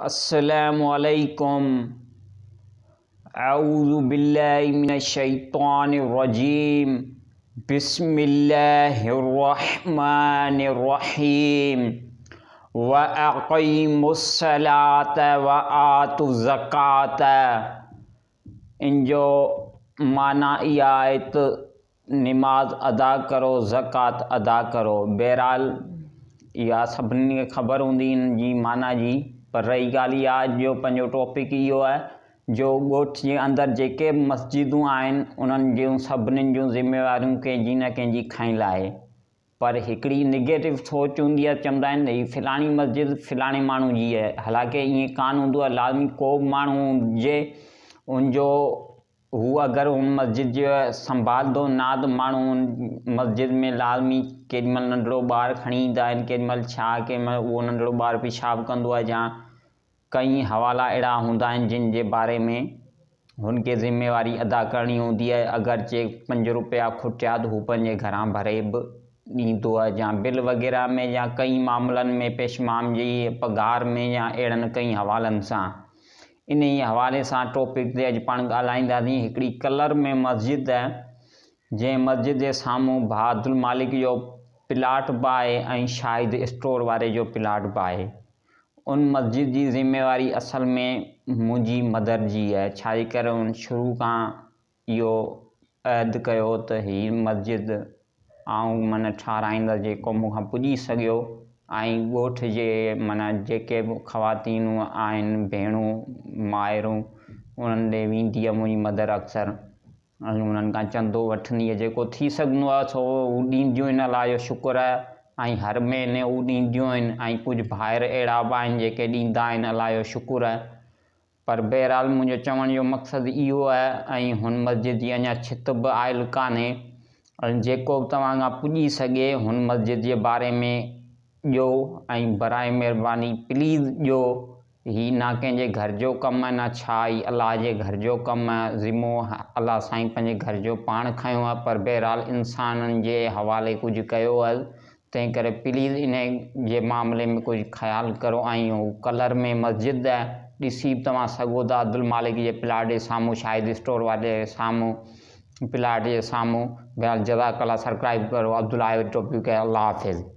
अस्सलामुअलैकुम। अऊज़ु बिल्लाहि मिनश्शैतानिर्रजीम। बिस्मिल्लाहिर्रहमानिर्रहीम। व अक़ीमुस्सलात व आतुज़्ज़कात। इन जो माना इहा आहे त नमाज अदा करो, ज़कात अदा करो। बहरहाल इहा सभिनी खे ख़बर हूंदी इन जी माना जी, पर रही ॻाल्हि इहा जो पंहिंजो टॉपिक इहो आहे जो ॻोठ जे अंदरि जेके मस्जिदूं आहिनि उन्हनि जूं सभिनीनि जूं ज़िम्मेवारियूं कंहिंजी न कंहिंजी खईंल आहे। पर हिकिड़ी निगेटिव सोच हूंदी आहे, चवंदा आहिनि ही फ़िलाणी मस्जिद फ़िलाणे माण्हू जी आहे। हालांकि ईअं कान हूंदो आहे। लाज़मी को बि माण्हू हुजे उनजो हू अगरि उन मस्जिद जो संभालंदो ना त माण्हू उन मस्जिद में लाज़मी केॾीमहिल नंढिड़ो ॿारु खणी ईंदा आहिनि, केॾीमहिल छा, केॾीमहिल उहो नंढिड़ो ॿारु पेशाब कंदो आहे। या कई हवाला अहिड़ा हूंदा आहिनि जिन जे बारे में हुनखे ज़िम्मेवारी अदा करणी हूंदी आहे। अगरि जे 5 रुपया खुटिया त हू पंहिंजे घरां भरे बि ॾींदो आहे, या बिल वग़ैरह में, या कई मामलनि में पेशमाम जी पघार में, या अहिड़नि कई हवालनि सां। इन ई हवाले सां टॉपिक ते अॼु पाण ॻाल्हाईंदासीं। हिकिड़ी कलर में मस्जिद आहे जंहिं मस्जिद जे साम्हूं भाउ अब्दुल मालिक जो प्लाट बि आहे ऐं शाहिद स्टोर वारे जो प्लाट बि आहे। उन मस्जिद जी ज़िम्मेवारी असल में मुंहिंजी मदर जी आहे। छाजे करे उन शुरू खां इहो अहद कयो त हीअ मस्जिद आऊं माना ठाराहींदसि जेको मूंखां पुॼी सघियो, ऐं ॻोठ जे माना जेके बि ख़वातीनूं आहिनि, भेणूं माइरूं, उन्हनि ॾे वेंदी आहे मुंहिंजी मदर अक्सर, ऐं उन्हनि खां चंदो वठंदी आहे। जेको थी सघंदो आहे सो हू ॾींदियूं आहिनि, अलाह जो शुक्र आहे। ऐं हर महीने हू ॾींदियूं आहिनि, ऐं कुझु भाइर अहिड़ा बि आहिनि जेके ॾींदा आहिनि, अलाह जो शुक्र आहे। पर बहरहाल मुंहिंजो चवण जो मक़सदु इहो आहे, ऐं हुन मस्जिद जी अञा छित बि आयल कान्हे। ऐं जेको बि तव्हां खां पुॼी सघे हुन मस्जिद जे बारे में ॾियो, ऐं बराए महिरबानी प्लीज़ ॾियो। हीअ ना कंहिंजे घर जो कमु आहे, ना छा, ही अलाह जे घर जो कमु आहे। ज़िमो अलाह साईं पंहिंजे घर जो पाण खयो आहे, पर बहरहाल इंसाननि जे हवाले कुझु कयो आहे। तंहिं करे प्लीज़ इन जे मामले में कुझु ख़्यालु करो। ऐं हू कलर में मस्जिद आहे, ॾिसी बि तव्हां सघो था अब्दुल मालिक जे प्लाट जे साम्हूं, शाहिद स्टोर वारे जे साम्हूं, प्लाट जे साम्हूं। बहरहाल जज़ाकल्लाह। सब्सक्राइब करो। अब्दुल टॉपिक है। अल्लाह हाफ़िज़।